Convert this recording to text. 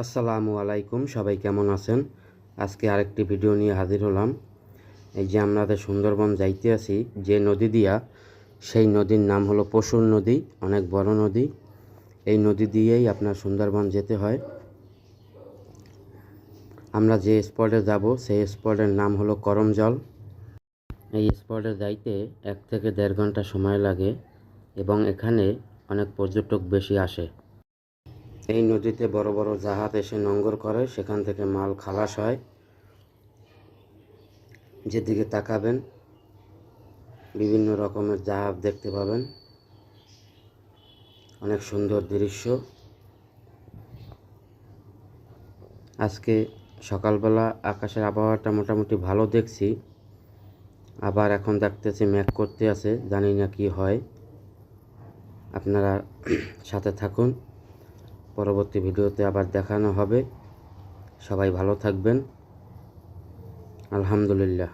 আসসালামু আলাইকুম, সবাই কেমন আছেন? আজকে আরেকটি ভিডিও নিয়ে হাজির হলাম। এই যে আমাদের সুন্দরবন যাইতে আছি যে নদী দিয়া, সেই নদীর নাম হলো পশুর নদী। অনেক বড় নদী। এই নদী দিয়েই আপনার সুন্দরবন যেতে হয়। আমরা যে স্পটে যাব সেই স্পটের নাম হলো করমজল। এই স্পটে যাইতে 1 থেকে 1.5 ঘন্টা সময় লাগে এবং এখানে অনেক পর্যটক বেশি আসে। এই নদীতে বড় বড় জাহাজ এসে নোঙর করে, সেখান থেকে মাল খালাস হয়। যেদিকে তাকাবেন বিভিন্ন রকমের জাহাজ দেখতে পাবেন। অনেক সুন্দর দৃশ্য। আজকে সকালবেলা আকাশের আবহাওয়াটা মোটামুটি ভালো দেখছি, আবার এখন দেখতেছি মেঘ করতে আছে, জানি না কি হয়। আপনারা সাথে থাকুন, পরবর্তী ভিডিওতে আবার দেখানো হবে। সবাই ভালো থাকবেন। আলহামদুলিল্লাহ।